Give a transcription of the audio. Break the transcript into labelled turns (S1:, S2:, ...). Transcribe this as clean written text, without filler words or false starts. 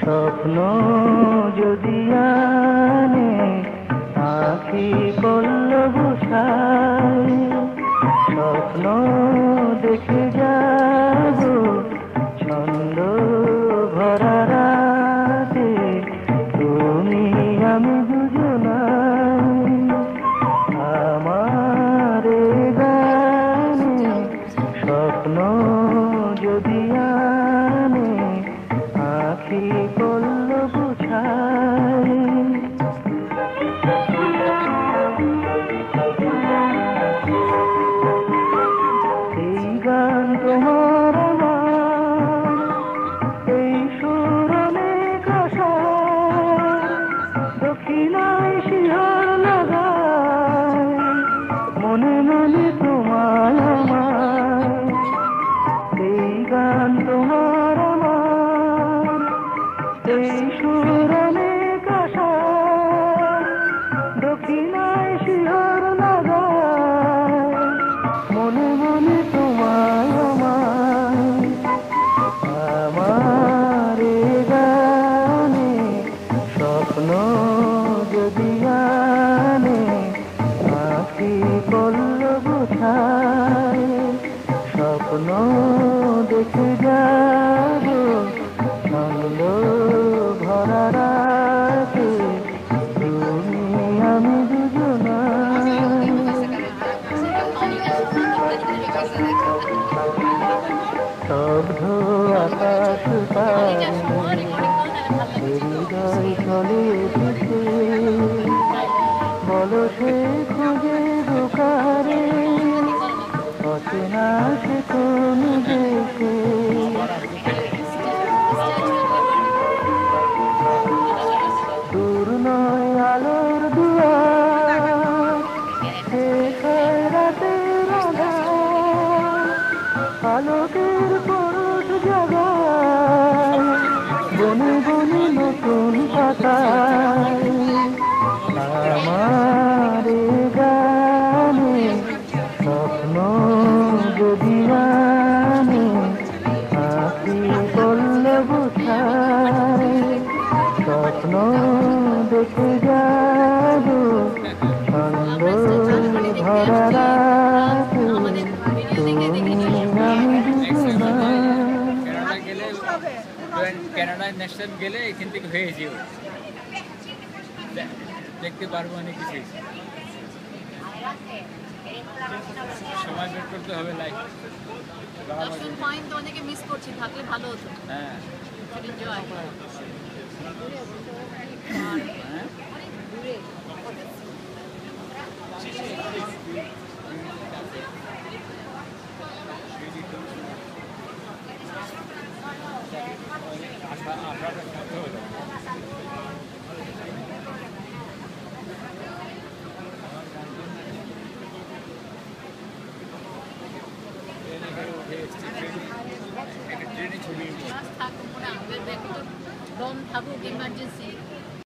S1: স্বপ্ন যদি আনে আখি পল্লব ছায়, স্বপ্ন দেখে যাব ছন্দ ভরা রাতে, তুমি আমি দুজনাই। আমার গানে স্বপ্ন যদি আনে আখি পল্লব ছায়। এই গান তোমার আমার, এই সুর অনেক আশার, দক্ষিণায় শিহর লাগায়, মনে মনে তোমায় আমার। এই গান তোমার আমার, এই সুর অনেক আশার, দক্ষিণায় শিহর লাগায়, মনে মনে তোমায় আমার। আমার গানে স্বপ্ন যদি আনে আখি পল্লব ছায়, স্বপ্ন দেখে যাব ছন্দ ভরা রাতে, তুমি আমি দুজনাই। স্তব্ধ আকাশ পানে হৃদয় চলে উঠেছে, বলো সে খুঁজে দোকারে অচেনা সে কোন দেশে। দূর নয় আলোর দুয়ার, শেষ হয় রাতের আঁধার, আলোকের পরশ জাগায় বনে বনে নতুন পাতায়। আমার গানে স্বপ্ন যদি আনে আখি পল্লব ছায়, স্বপ্ন দেখে যাব ছন্দ ভরা রাতে, তুমি আমি দুজনাই।
S2: কানাডা ন্যাশনাল গেলে এখান থেকে হয়ে যেও, দেখতে পারবো অনেক কিছু। সময় বের করতে হবে লাইফ।
S3: অনেকে মিস করছি, থাকলে ভালো হতো।
S2: হ্যাঁ
S3: দম থাকুক, ইমার্জেন্সি